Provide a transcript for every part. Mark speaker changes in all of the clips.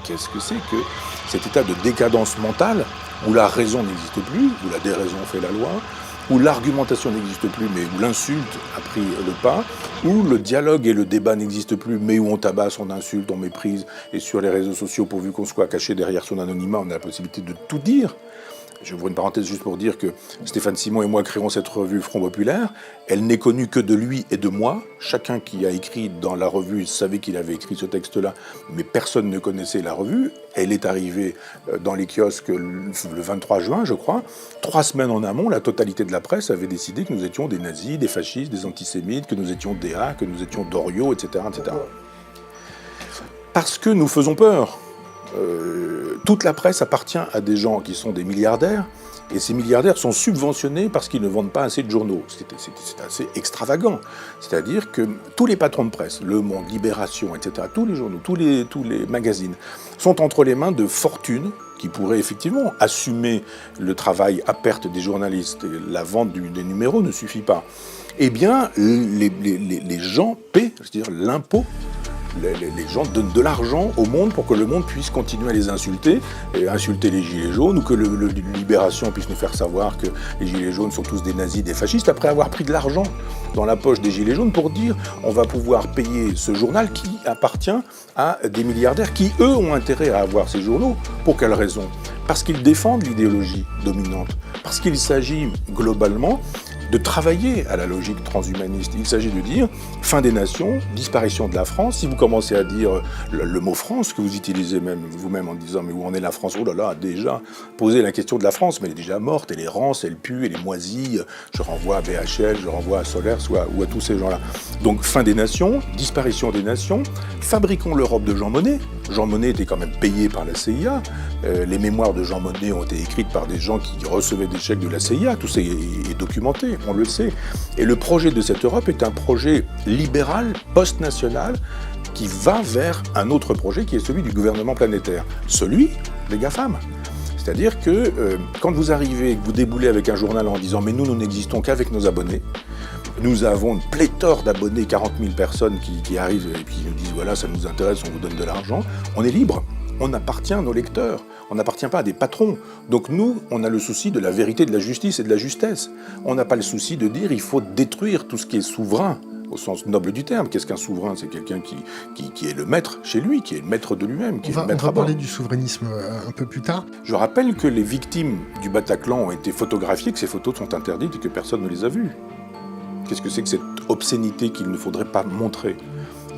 Speaker 1: qu'est-ce que c'est que cet état de décadence mentale où la raison n'existe plus, où la déraison fait la loi, où l'argumentation n'existe plus, mais où l'insulte a pris le pas, où le dialogue et le débat n'existent plus, mais où on tabasse, on insulte, on méprise, et sur les réseaux sociaux, pourvu qu'on soit caché derrière son anonymat, on a la possibilité de tout dire. Je ouvre une parenthèse juste pour dire que Stéphane Simon et moi créons cette revue Front Populaire. Elle n'est connue que de lui et de moi. Chacun qui a écrit dans la revue savait qu'il avait écrit ce texte-là, mais personne ne connaissait la revue. Elle est arrivée dans les kiosques le 23 juin, je crois. 3 semaines en amont, la totalité de la presse avait décidé que nous étions des nazis, des fascistes, des antisémites, que nous étions DA, que nous étions Doriot, etc., etc. Parce que nous faisons peur. Toute la presse appartient à des gens qui sont des milliardaires, et ces milliardaires sont subventionnés parce qu'ils ne vendent pas assez de journaux. C'est assez extravagant. C'est-à-dire que tous les patrons de presse, Le Monde, Libération, etc., tous les journaux, tous les magazines, sont entre les mains de fortunes qui pourraient effectivement assumer le travail à perte des journalistes. Et la vente des numéros ne suffit pas. Eh bien, les gens paient, c'est-à-dire l'impôt. Les gens donnent de l'argent au Monde pour que le Monde puisse continuer à les insulter, et insulter les Gilets jaunes, ou que le Libération puisse nous faire savoir que les Gilets jaunes sont tous des nazis, des fascistes, après avoir pris de l'argent dans la poche des Gilets jaunes pour dire on va pouvoir payer ce journal qui appartient à des milliardaires qui, eux, ont intérêt à avoir ces journaux. Pour quelle raison ? Parce qu'ils défendent l'idéologie dominante, parce qu'il s'agit globalement de travailler à la logique transhumaniste. Il s'agit de dire fin des nations, disparition de la France. Si vous commencez à dire le mot France, que vous utilisez même vous-même en disant mais où en est la France ? Oh là là, déjà posé la question de la France, mais elle est déjà morte, elle est rance, elle pue, elle est moisie. Je renvoie à BHL, je renvoie à Solaire ou à tous ces gens-là. Donc fin des nations, disparition des nations, fabriquons l'Europe de Jean Monnet. Jean Monnet était quand même payé par la CIA. Les mémoires de Jean Monnet ont été écrites par des gens qui recevaient des chèques de la CIA. Tout ça est documenté, on le sait. Et le projet de cette Europe est un projet libéral, post-national, qui va vers un autre projet qui est celui du gouvernement planétaire. Celui des GAFAM. C'est-à-dire que quand vous arrivez, que vous déboulez avec un journal en disant « mais nous n'existons qu'avec nos abonnés », nous avons une pléthore d'abonnés, 40 000 personnes qui arrivent et puis nous disent « voilà, ça nous intéresse, on vous donne de l'argent », on est libre. On appartient à nos lecteurs, on n'appartient pas à des patrons. Donc nous, on a le souci de la vérité, de la justice et de la justesse. On n'a pas le souci de dire il faut détruire tout ce qui est souverain, au sens noble du terme. Qu'est-ce qu'un souverain ? C'est quelqu'un qui est le maître chez lui, qui est le maître de lui-même, qui est le maître à bord.
Speaker 2: On va parler du souverainisme un peu plus tard.
Speaker 1: Je rappelle que les victimes du Bataclan ont été photographiées, que ces photos sont interdites et que personne ne les a vues. Qu'est-ce que c'est que cette obscénité qu'il ne faudrait pas montrer ?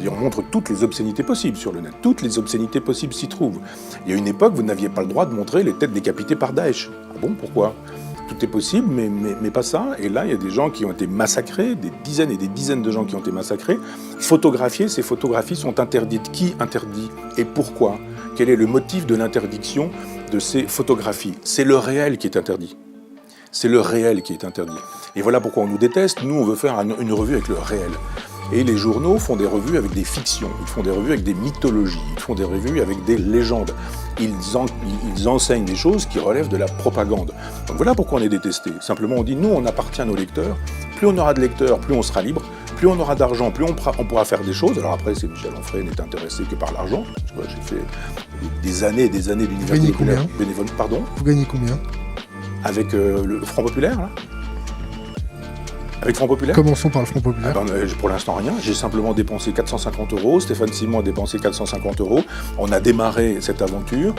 Speaker 1: On montre toutes les obscénités possibles sur le net. Toutes les obscénités possibles s'y trouvent. Il y a une époque, vous n'aviez pas le droit de montrer les têtes décapitées par Daesh. Ah bon, pourquoi ? Tout est possible, mais pas ça. Et là, il y a des gens qui ont été massacrés, des dizaines et des dizaines de gens qui ont été massacrés. Photographiés, ces photographies sont interdites. Qui interdit ? Et pourquoi ? Quel est le motif de l'interdiction de ces photographies ? C'est le réel qui est interdit. C'est le réel qui est interdit. Et voilà pourquoi on nous déteste. Nous, on veut faire une revue avec le réel. Et les journaux font des revues avec des fictions, ils font des revues avec des mythologies, ils font des revues avec des légendes. Ils enseignent des choses qui relèvent de la propagande. Donc voilà pourquoi on est détesté. Simplement, on dit, nous, on appartient à nos lecteurs. Plus on aura de lecteurs, plus on sera libre. Plus on aura d'argent, plus on pourra faire des choses. Alors après, c'est Michel Onfray n'est intéressé que par l'argent. J'ai fait des années et des années d'université bénévole. Pardon ?
Speaker 2: Vous gagnez combien ?
Speaker 1: Avec le Front Populaire, là ? Avec Front Populaire ?
Speaker 2: Commençons par le Front Populaire.
Speaker 1: Pour l'instant, rien. J'ai simplement dépensé 450 €. Stéphane Simon a dépensé 450 €. On a démarré cette aventure.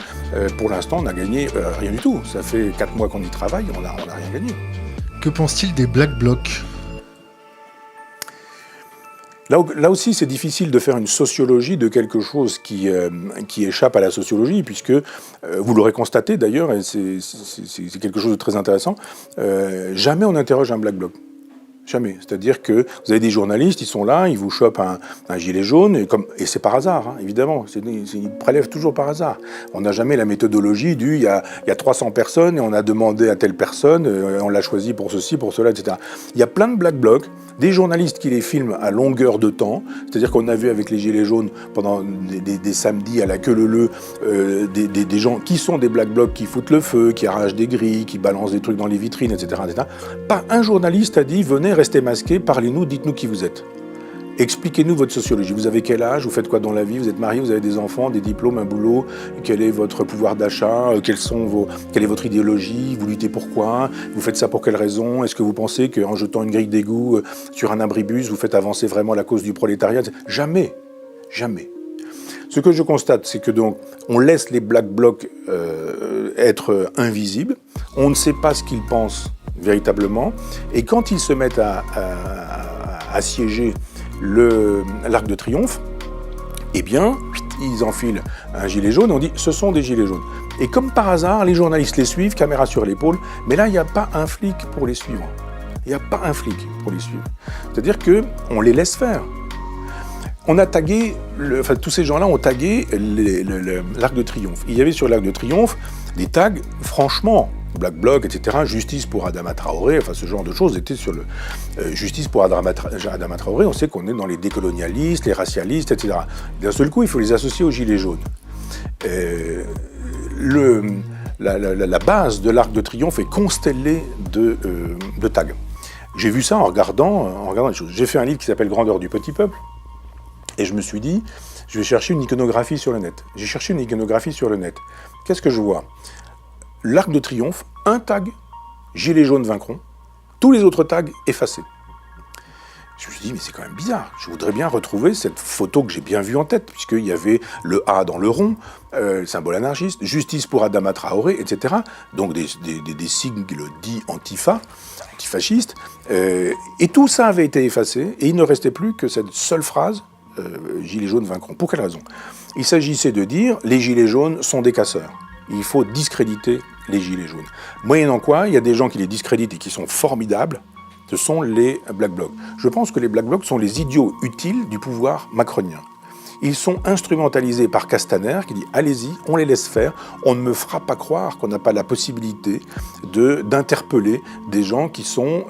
Speaker 1: Pour l'instant, on n'a gagné rien du tout. Ça fait 4 mois qu'on y travaille, on n'a rien gagné.
Speaker 2: Que pense-t-il des Black Blocs ?
Speaker 1: Là aussi, c'est difficile de faire une sociologie de quelque chose qui échappe à la sociologie, puisque, vous l'aurez constaté d'ailleurs, et c'est quelque chose de très intéressant, jamais on interroge un Black Bloc. Jamais. C'est-à-dire que vous avez des journalistes, ils sont là, ils vous chopent un gilet jaune, et c'est par hasard, hein, évidemment. Ils prélèvent toujours par hasard. On n'a jamais la méthodologie il y a 300 personnes et on a demandé à telle personne, on l'a choisi pour ceci, pour cela, etc. Il y a plein de Black Blocs, des journalistes qui les filment à longueur de temps, c'est-à-dire qu'on a vu avec les gilets jaunes pendant des samedis à la queue leu des gens qui sont des Black Blocs, qui foutent le feu, qui arrachent des grilles, qui balancent des trucs dans les vitrines, etc., etc. Pas un journaliste a dit « Venez, restez masqués, parlez-nous, dites-nous qui vous êtes ». Expliquez-nous votre sociologie. Vous avez quel âge? Vous faites quoi dans la vie? Vous êtes marié? Vous avez des enfants, des diplômes, un boulot? Quel est votre pouvoir d'achat? Quelle est votre idéologie? Vous luttez pour quoi? Vous faites ça pour quelle raison? Est-ce que vous pensez qu'en jetant une grille d'égout sur un abribus, vous faites avancer vraiment la cause du prolétariat? Jamais. Jamais. Ce que je constate, c'est que donc on laisse les Black Blocs être invisibles. On ne sait pas ce qu'ils pensent véritablement. Et quand ils se mettent à assiéger l'Arc de Triomphe, eh bien, ils enfilent un gilet jaune et on dit « ce sont des gilets jaunes ». Et comme par hasard, les journalistes les suivent, caméra sur l'épaule, mais là, il n'y a pas un flic pour les suivre. Il n'y a pas un flic pour les suivre. C'est-à-dire qu'on les laisse faire. On a tagué, tous ces gens-là ont tagué l'Arc de Triomphe. Il y avait sur l'Arc de Triomphe des tags, franchement, Black Bloc, etc., justice pour Adama Traoré, ce genre de choses étaient sur le justice pour Adama Traoré. On sait qu'on est dans les décolonialistes, les racialistes, etc. D'un seul coup, il faut les associer aux Gilets jaunes. La base de l'Arc de Triomphe est constellée de tags. J'ai vu ça en regardant les choses. J'ai fait un livre qui s'appelle Grandeur du petit peuple, et je me suis dit, je vais chercher une iconographie sur le net. J'ai cherché une iconographie sur le net. Qu'est-ce que je vois? L'Arc de Triomphe, un tag, Gilets jaunes vaincront, tous les autres tags effacés. Je me suis dit, mais c'est quand même bizarre. Je voudrais bien retrouver cette photo que j'ai bien vue en tête, puisqu'il y avait le A dans le rond, symbole anarchiste, justice pour Adama Traoré, etc. Donc des sigles dits antifascistes. Et tout ça avait été effacé, et il ne restait plus que cette seule phrase, Gilets jaunes vaincront. Pour quelle raison? Il s'agissait de dire, les Gilets jaunes sont des casseurs. Il faut discréditer les Gilets jaunes. Moyennant quoi, il y a des gens qui les discréditent et qui sont formidables, ce sont les Black Blocs. Je pense que les Black Blocs sont les idiots utiles du pouvoir macronien. Ils sont instrumentalisés par Castaner qui dit « allez-y, on les laisse faire, on ne me fera pas croire qu'on n'a pas la possibilité d'interpeller des gens qui sont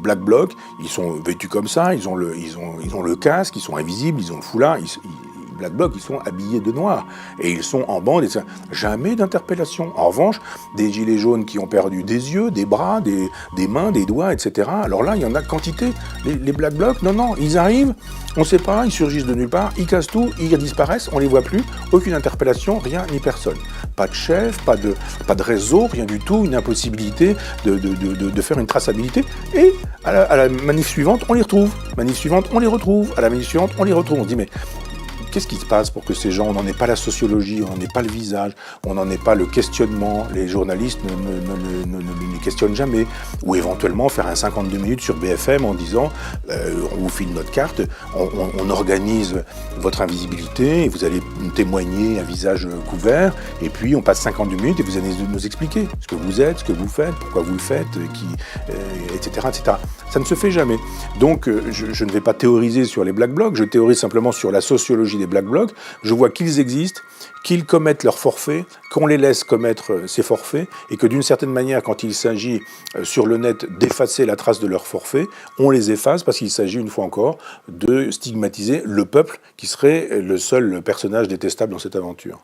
Speaker 1: Black Blocs, ils sont vêtus comme ça, ils ont le casque, ils sont invisibles, ils ont le foulard, Black Bloc, ils sont habillés de noir et ils sont en bande. Jamais d'interpellation. En revanche, des gilets jaunes qui ont perdu des yeux, des bras, des mains, des doigts, etc. Alors là, il y en a quantité. Les Black Blocs, non, ils arrivent, on ne sait pas, ils surgissent de nulle part, ils cassent tout, ils disparaissent, on ne les voit plus. Aucune interpellation, rien ni personne. Pas de chef, pas de réseau, rien du tout, une impossibilité de faire une traçabilité. Et à la manif suivante, on les retrouve. Manif suivante, on les retrouve. À la manif suivante, on les retrouve. On se dit, mais qu'est-ce qui se passe pour que ces gens, on n'en ait pas la sociologie, on n'en ait pas le visage, on n'en ait pas le questionnement, les journalistes ne questionnent jamais, ou éventuellement faire un 52 minutes sur BFM en disant on vous file notre carte, on organise votre invisibilité, et vous allez témoigner un visage couvert, et puis on passe 52 minutes et vous allez nous expliquer ce que vous êtes, ce que vous faites, pourquoi vous le faites, etc., etc. Ça ne se fait jamais. Donc je ne vais pas théoriser sur les Black Blocs, je théorise simplement sur la sociologie des Black Blocs. Je vois qu'ils existent, qu'ils commettent leurs forfaits, qu'on les laisse commettre ces forfaits, et que d'une certaine manière, quand il s'agit sur le net d'effacer la trace de leurs forfaits, on les efface parce qu'il s'agit, une fois encore, de stigmatiser le peuple qui serait le seul personnage détestable dans cette aventure.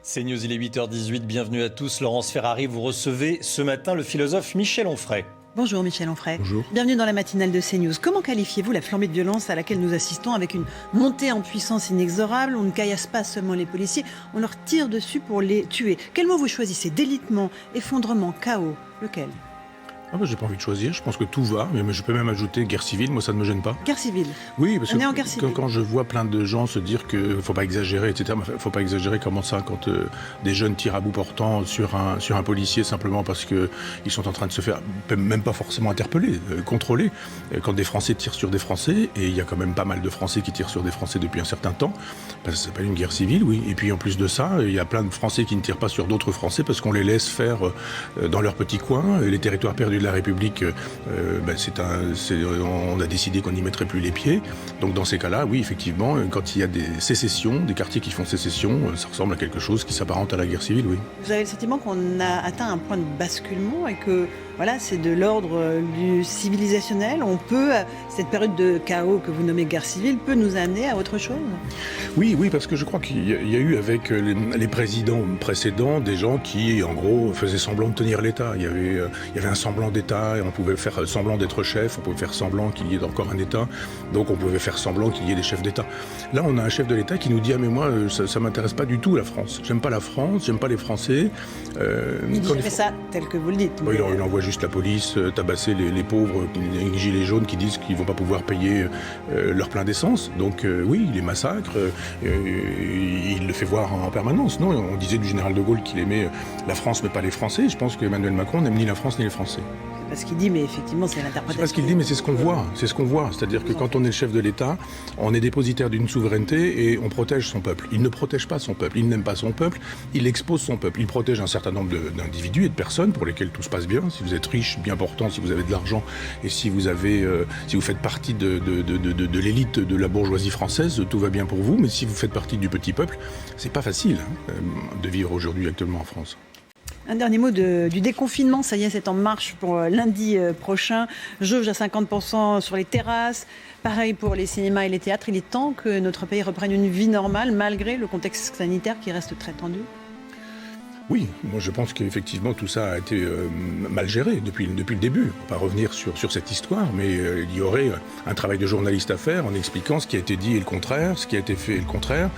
Speaker 3: CNews, il est 8h18, bienvenue à tous. Laurence Ferrari, vous recevez ce matin le philosophe Michel Onfray.
Speaker 4: Bonjour Michel Onfray.
Speaker 2: Bonjour.
Speaker 4: Bienvenue dans la matinale de CNews. Comment qualifiez-vous la flambée de violence à laquelle nous assistons avec une montée en puissance inexorable? On ne caillasse pas seulement les policiers, on leur tire dessus pour les tuer. Quel mot vous choisissez? Délitement, effondrement, chaos, lequel?
Speaker 1: J'ai pas envie de choisir, je pense que tout va, mais je peux même ajouter guerre civile, moi ça ne me gêne pas.
Speaker 4: Guerre civile.
Speaker 1: Oui, parce
Speaker 4: On est en guerre civile.
Speaker 1: quand je vois plein de gens se dire qu'il ne faut pas exagérer, etc., faut pas exagérer, comment ça, quand des jeunes tirent à bout portant sur un policier simplement parce qu'ils sont en train de se faire, même pas forcément interpeller, contrôler, quand des Français tirent sur des Français, et il y a quand même pas mal de Français qui tirent sur des Français depuis un certain temps, ça s'appelle une guerre civile, oui, et puis en plus de ça, il y a plein de Français qui ne tirent pas sur d'autres Français parce qu'on les laisse faire dans leur petit coin, les territoires perdus de la République, on a décidé qu'on n'y mettrait plus les pieds. Donc dans ces cas-là, oui, effectivement, quand il y a des sécessions, des quartiers qui font sécession, ça ressemble à quelque chose qui s'apparente à la guerre civile, oui.
Speaker 4: Vous avez le sentiment qu'on a atteint un point de basculement et que voilà, c'est de l'ordre du civilisationnel. Cette période de chaos que vous nommez guerre civile peut nous amener à autre chose?
Speaker 1: Oui, parce que je crois qu'il y a eu avec les présidents précédents des gens qui, en gros, faisaient semblant de tenir l'État. Il y avait un semblant semblant d'État, et on pouvait faire semblant d'être chef, on pouvait faire semblant qu'il y ait encore un État, donc on pouvait faire semblant qu'il y ait des chefs d'État. Là, on a un chef de l'État qui nous dit « Ah mais moi, ça m'intéresse pas du tout la France. J'aime pas la France, j'aime pas les Français. »
Speaker 4: Il fait ça tel que vous le dites.
Speaker 1: Il envoie juste la police tabasser les pauvres, les gilets jaunes qui disent qu'ils vont pas pouvoir payer leur plein d'essence. Donc oui, il les massacre, il le fait voir en permanence. Non, on disait du général de Gaulle qu'il aimait la France mais pas les Français. Je pense qu'Emmanuel Macron n'aime ni la France ni les Français.
Speaker 4: C'est pas ce qu'il dit, mais effectivement, c'est l'interprétation.
Speaker 1: C'est pas ce qu'il dit, mais c'est ce qu'on voit. C'est ce qu'on voit. C'est-à-dire que quand on est le chef de l'État, on est dépositaire d'une souveraineté et on protège son peuple. Il ne protège pas son peuple. Il n'aime pas son peuple. Il expose son peuple. Il protège un certain nombre d'individus et de personnes pour lesquels tout se passe bien. Si vous êtes riche, bien portant, si vous avez de l'argent et si vous faites partie de l'élite de la bourgeoisie française, tout va bien pour vous. Mais si vous faites partie du petit peuple, c'est pas facile de vivre aujourd'hui actuellement en France.
Speaker 4: Un dernier mot du déconfinement, ça y est, c'est en marche pour lundi prochain. Jauge à 50% sur les terrasses, pareil pour les cinémas et les théâtres. Il est temps que notre pays reprenne une vie normale malgré le contexte sanitaire qui reste très tendu.
Speaker 1: Oui, moi je pense qu'effectivement tout ça a été mal géré depuis le début. On va pas revenir sur cette histoire, mais il y aurait un travail de journaliste à faire en expliquant ce qui a été dit et le contraire, ce qui a été fait et le contraire.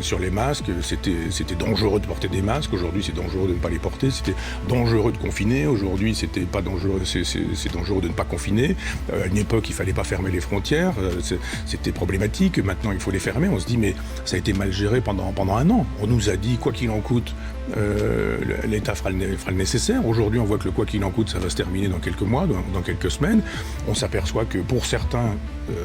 Speaker 1: Sur les masques, c'était dangereux de porter des masques. Aujourd'hui, c'est dangereux de ne pas les porter. C'était dangereux de confiner. Aujourd'hui, c'était pas dangereux. C'est dangereux de ne pas confiner. À une époque, il fallait pas fermer les frontières. C'était problématique. Maintenant, il faut les fermer. On se dit, mais ça a été mal géré pendant un an. On nous a dit, quoi qu'il en coûte, l'État fera le nécessaire. Aujourd'hui, on voit que le quoi qu'il en coûte, ça va se terminer dans quelques mois, dans quelques semaines. On s'aperçoit que pour certains,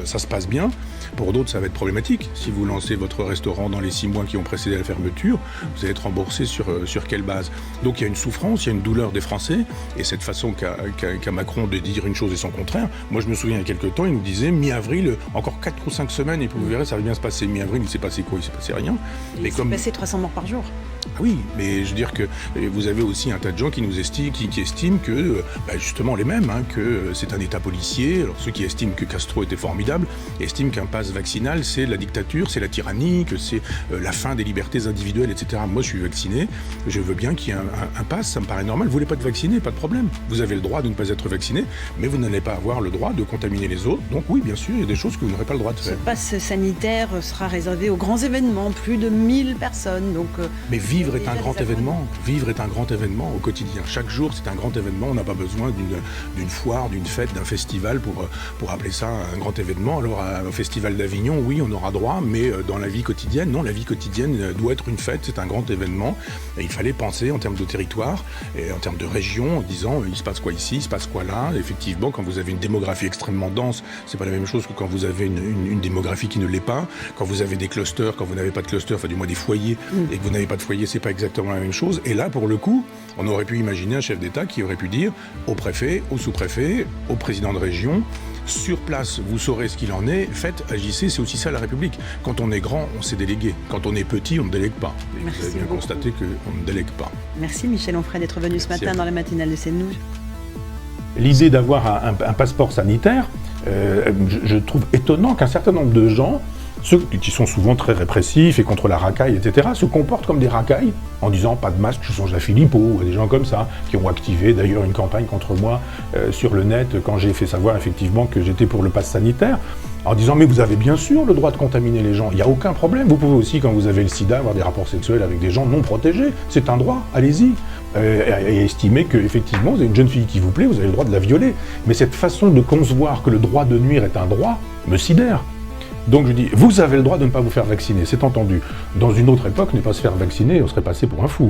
Speaker 1: ça se passe bien. Pour d'autres, ça va être problématique. Si vous lancez votre restaurant dans les 6 mois qui ont précédé la fermeture, vous allez être remboursé sur quelle base? Donc il y a une souffrance, il y a une douleur des Français. Et cette façon qu'a Macron de dire une chose et son contraire, moi je me souviens il y a quelques temps, il nous disait mi-avril, encore 4 ou 5 semaines, et puis vous verrez, ça va bien se passer. Mi-avril, il s'est passé quoi? Il s'est passé rien.
Speaker 4: Il s'est passé 300 morts par jour.
Speaker 1: Ah oui, mais je veux dire que vous avez aussi un tas de gens qui estiment que, justement les mêmes, que c'est un État policier. Alors ceux qui estiment que Castro était formidable, estiment qu'un pass vaccinal, c'est la dictature, c'est la tyrannie, que c'est la fin des libertés individuelles, etc. Moi, je suis vacciné, je veux bien qu'il y ait un pass, ça me paraît normal. Vous voulez pas être vacciné, pas de problème. Vous avez le droit de ne pas être vacciné, mais vous n'allez pas avoir le droit de contaminer les autres. Donc oui, bien sûr, il y a des choses que vous n'aurez pas le droit de faire.
Speaker 4: Ce pass sanitaire sera réservé aux grands événements, plus de 1000 personnes. Donc,
Speaker 1: mais vivre est un grand événement. Vivre est un grand événement au quotidien. Chaque jour, c'est un grand événement. On n'a pas besoin d'une foire, d'une fête, d'un festival pour appeler ça un grand événement. Alors, un festival d'Avignon, oui, on aura droit, mais dans la vie quotidienne, non, la vie quotidienne doit être une fête, c'est un grand événement. Et il fallait penser en termes de territoire et en termes de région, en disant il se passe quoi ici, il se passe quoi là. Effectivement, quand vous avez une démographie extrêmement dense, c'est pas la même chose que quand vous avez une démographie qui ne l'est pas. Quand vous avez des clusters, quand vous n'avez pas de clusters, enfin du moins des foyers, et que vous n'avez pas de foyer, c'est pas exactement la même chose. Et là, pour le coup, on aurait pu imaginer un chef d'État qui aurait pu dire au préfet, au sous-préfet, au président de région, sur place, vous saurez ce qu'il en est, faites, agissez, c'est aussi ça la République. Quand on est grand, on sait déléguer. Quand on est petit, on ne délègue pas. Et vous avez bien constaté qu'on ne délègue pas.
Speaker 4: Merci Michel Onfray d'être venu ce matin dans la matinale de CNews.
Speaker 5: L'idée d'avoir un passeport sanitaire, je trouve étonnant qu'un certain nombre de gens, ceux qui sont souvent très répressifs et contre la racaille, etc., se comportent comme des racailles en disant pas de masque, je songe à Philippot, ou des gens comme ça, qui ont activé d'ailleurs une campagne contre moi sur le net quand j'ai fait savoir effectivement que j'étais pour le pass sanitaire, en disant mais vous avez bien sûr le droit de contaminer les gens, il n'y a aucun problème, vous pouvez aussi quand vous avez le sida avoir des rapports sexuels avec des gens non protégés, c'est un droit, allez-y. Et estimer qu'effectivement vous avez une jeune fille qui vous plaît, vous avez le droit de la violer. Mais cette façon de concevoir que le droit de nuire est un droit me sidère. Donc je dis, vous avez le droit de ne pas vous faire vacciner, c'est entendu. Dans une autre époque, ne pas se faire vacciner, on serait passé pour un fou.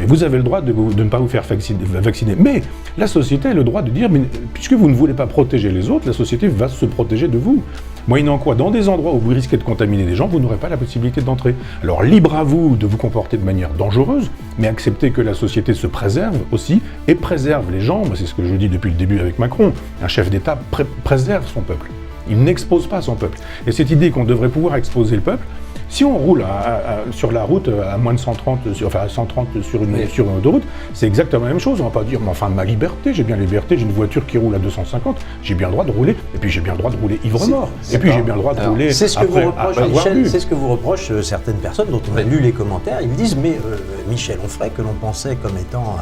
Speaker 5: Vous avez le droit de ne pas vous faire vacciner. Mais la société a le droit de dire, mais puisque vous ne voulez pas protéger les autres, la société va se protéger de vous. Moyennant quoi, dans des endroits où vous risquez de contaminer des gens, vous n'aurez pas la possibilité d'entrer. Alors libre à vous de vous comporter de manière dangereuse, mais acceptez que la société se préserve aussi, et préserve les gens. Moi, c'est ce que je dis depuis le début avec Macron. Un chef d'État préserve son peuple. Il n'expose pas son peuple. Et cette idée qu'on devrait pouvoir exposer le peuple, si on roule sur la route à moins de 130, à 130 sur une autoroute, c'est exactement la même chose. On ne va pas dire, mais enfin, ma liberté, j'ai bien la liberté, j'ai une voiture qui roule à 250, j'ai bien le droit de rouler, et puis j'ai bien le droit de rouler ivre-mort. Et puis j'ai bien le droit de rouler
Speaker 6: c'est ce que
Speaker 5: après
Speaker 6: vous reproche,
Speaker 5: avoir
Speaker 6: Michel,
Speaker 5: bu.
Speaker 6: c'est ce que vous reproche certaines personnes dont on a lu les commentaires. Ils disent, mais Michel Onfray, que l'on pensait comme étant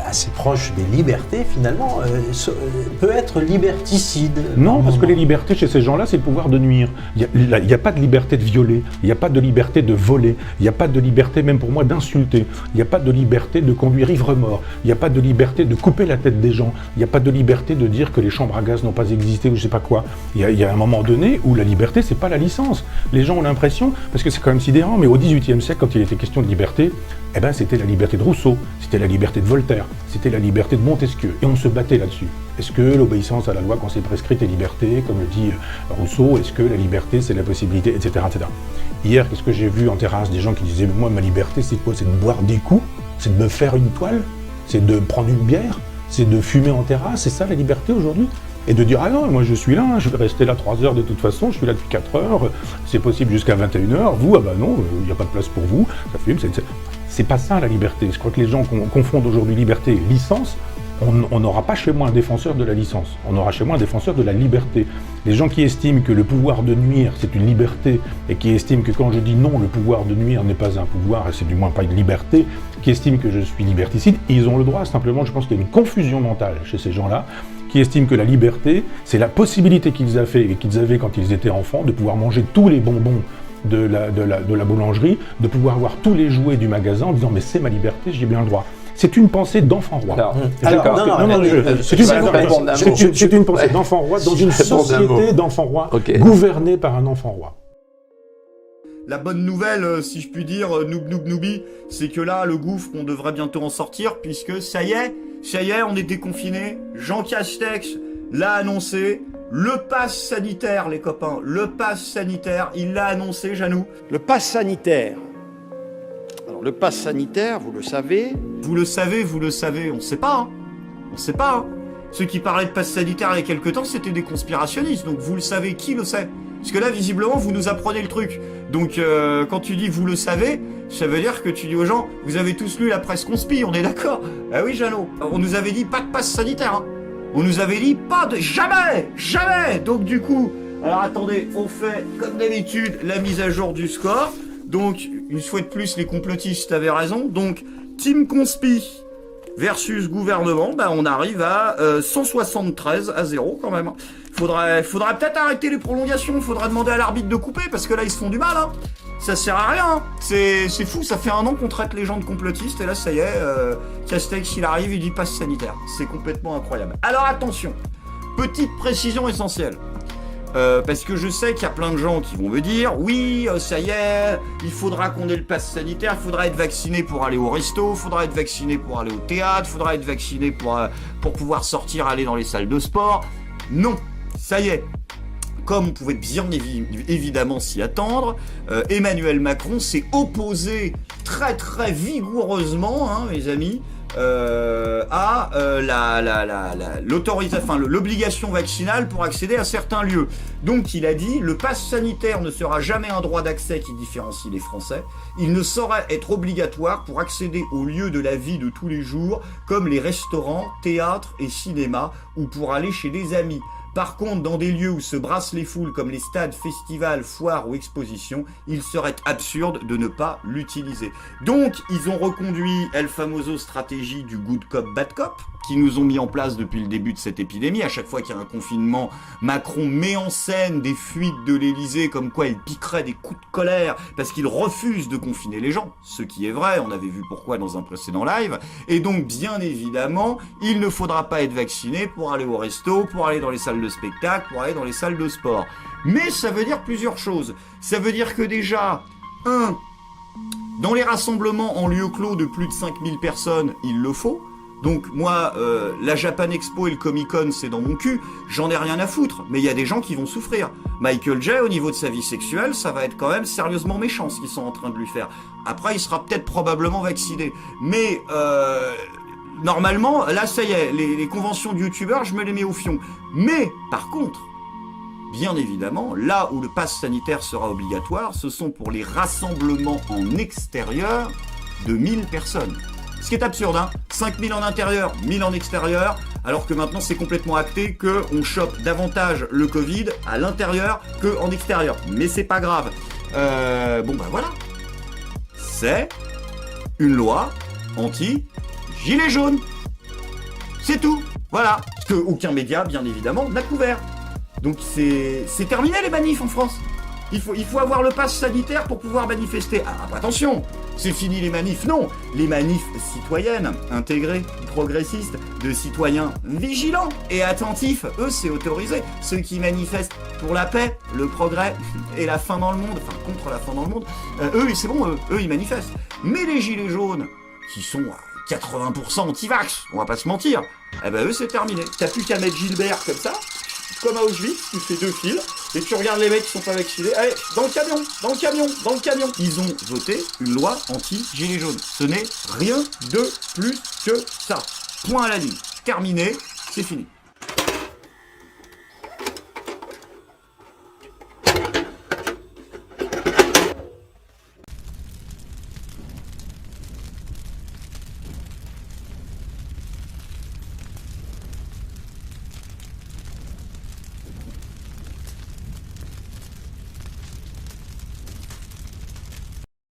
Speaker 6: assez proche des libertés, finalement, peut être liberticide.
Speaker 5: Non, parce que les libertés chez ces gens-là, c'est le pouvoir de nuire. Il n'y a pas de liberté de violer, il n'y a pas de liberté de voler, il n'y a pas de liberté, même pour moi, d'insulter, il n'y a pas de liberté de conduire ivre-mort, il n'y a pas de liberté de couper la tête des gens, il n'y a pas de liberté de dire que les chambres à gaz n'ont pas existé ou je sais pas quoi. Il y a un moment donné où la liberté, c'est pas la licence. Les gens ont l'impression, parce que c'est quand même sidérant, mais au XVIIIe siècle, quand il était question de liberté, eh ben c'était la liberté de Rousseau, c'était la liberté de Voltaire, c'était la liberté de Montesquieu, et on se battait là-dessus. Est-ce que l'obéissance à la loi qu'on s'est prescrite est liberté, comme le dit Rousseau? Est-ce que la liberté, c'est la possibilité, etc., etc. Hier, qu'est-ce que j'ai vu en terrasse? Des gens qui disaient, moi, ma liberté, c'est quoi? C'est de boire des coups? C'est de me faire une toile? C'est de prendre une bière? C'est de fumer en terrasse? C'est ça la liberté aujourd'hui? Et de dire, ah non, moi je suis là, je vais rester là 3 heures de toute façon, je suis là depuis 4 heures, c'est possible jusqu'à 21h, vous, ah bah non, il n'y a pas de place pour vous, ça fume, c'est pas ça la liberté. Je crois que les gens confondent aujourd'hui liberté et licence. On n'aura pas chez moi un défenseur de la licence, on aura chez moi un défenseur de la liberté. Les gens qui estiment que le pouvoir de nuire c'est une liberté, et qui estiment que quand je dis non, le pouvoir de nuire n'est pas un pouvoir, et c'est du moins pas une liberté, qui estiment que je suis liberticide, ils ont le droit, simplement je pense qu'il y a une confusion mentale chez ces gens-là, qui estiment que la liberté, c'est la possibilité qu'ils avaient quand ils étaient enfants, de pouvoir manger tous les bonbons de la boulangerie, de pouvoir avoir tous les jouets du magasin en disant « mais c'est ma liberté, j'y ai bien le droit ». C'est une pensée d'enfant roi. C'est une pensée d'enfant roi dans une société d'enfants rois, gouvernée par un enfant roi.
Speaker 7: La bonne nouvelle, si je puis dire, noubi, c'est que là, le gouffre, on devrait bientôt en sortir, puisque ça y est, on est déconfiné. Jean Castex l'a annoncé. Le pass sanitaire, les copains, le pass sanitaire, il l'a annoncé, Janou.
Speaker 8: Le pass sanitaire. Alors, le pass sanitaire, vous le savez.
Speaker 7: Vous le savez, on ne sait pas. On ne sait pas. Ceux qui parlaient de pass sanitaire il y a quelque temps, c'était des conspirationnistes. Donc vous le savez, qui le sait? Parce que là, visiblement, vous nous apprenez le truc. Donc, quand tu dis vous le savez, ça veut dire que tu dis aux gens, vous avez tous lu la presse conspi, on est d'accord? Ah oui, Jeannot. On nous avait dit pas de passe sanitaire, hein. On nous avait dit pas de... Jamais. Donc, du coup, alors attendez, on fait, comme d'habitude, la mise à jour du score. Donc, une fois de plus, les complotistes avaient raison. Donc, Team Conspi versus gouvernement, bah, on arrive à 173-0 quand même. Faudrait peut-être arrêter les prolongations, faudra demander à l'arbitre de couper, parce que là, ils se font du mal, hein. Ça sert à rien, hein. C'est fou, ça fait 1 an qu'on traite les gens de complotistes, et là, ça y est, Castex, il arrive, il dit passe sanitaire. C'est complètement incroyable. Alors attention, petite précision essentielle. Parce que je sais qu'il y a plein de gens qui vont me dire, oui, ça y est, il faudra qu'on ait le pass sanitaire, il faudra être vacciné pour aller au resto, il faudra être vacciné pour aller au théâtre, il faudra être vacciné pour pouvoir sortir, aller dans les salles de sport. Non, ça y est. Comme on pouvait bien évidemment s'y attendre, Emmanuel Macron s'est opposé très très vigoureusement, hein, mes amis, à l'obligation vaccinale pour accéder à certains lieux. Donc il a dit, le pass sanitaire ne sera jamais un droit d'accès qui différencie les Français. Il ne saurait être obligatoire pour accéder aux lieux de la vie de tous les jours, comme les restaurants, théâtres et cinémas, ou pour aller chez des amis. Par contre, dans des lieux où se brassent les foules comme les stades, festivals, foires ou expositions, il serait absurde de ne pas l'utiliser. Donc, ils ont reconduit El Famoso stratégie du good cop, bad cop, qui nous ont mis en place depuis le début de cette épidémie. À chaque fois qu'il y a un confinement, Macron met en scène des fuites de l'Élysée comme quoi il piquerait des coups de colère parce qu'il refuse de confiner les gens. Ce qui est vrai, on avait vu pourquoi dans un précédent live. Et donc, bien évidemment, il ne faudra pas être vacciné pour aller au resto, pour aller dans les salles de spectacle, pour aller dans les salles de sport. Mais ça veut dire plusieurs choses. Ça veut dire que déjà, dans les rassemblements en lieu clos de plus de 5000 personnes, il le faut. Donc moi, la Japan Expo et le Comic Con, c'est dans mon cul, j'en ai rien à foutre, mais il y a des gens qui vont souffrir. Michael J, au niveau de sa vie sexuelle, ça va être quand même sérieusement méchant ce qu'ils sont en train de lui faire. Après, il sera peut-être probablement vacciné. Mais normalement, là ça y est, les conventions de youtubeurs, je me les mets au fion. Mais, par contre, bien évidemment, là où le pass sanitaire sera obligatoire, ce sont pour les rassemblements en extérieur de 1000 personnes. Ce qui est absurde, hein. 5000 en intérieur, 1000 en extérieur, alors que maintenant c'est complètement acté qu'on chope davantage le Covid à l'intérieur qu'en extérieur. Mais c'est pas grave. Bon ben voilà. C'est une loi anti-gilet jaune. C'est tout. Voilà. Ce que aucun média, bien évidemment, n'a couvert. Donc c'est terminé les manifs en France. Il faut avoir le pass sanitaire pour pouvoir manifester. Ah, attention, c'est fini les manifs. Non, les manifs citoyennes, intégrées, progressistes, de citoyens vigilants et attentifs, eux, c'est autorisé. Ceux qui manifestent pour la paix, le progrès et la fin dans le monde, enfin contre la fin dans le monde, eux, c'est bon, eux, ils manifestent. Mais les gilets jaunes, qui sont à 80% anti-vax, on va pas se mentir, eh ben eux, c'est terminé. T'as plus qu'à mettre Gilbert comme ça, comme à Auschwitz, tu fais 2 files, et tu regardes les mecs qui sont pas vaccinés, allez, dans le camion, dans le camion, dans le camion. Ils ont voté une loi anti-gilets jaunes. Ce n'est rien de plus que ça. Point à la ligne. Terminé, c'est fini.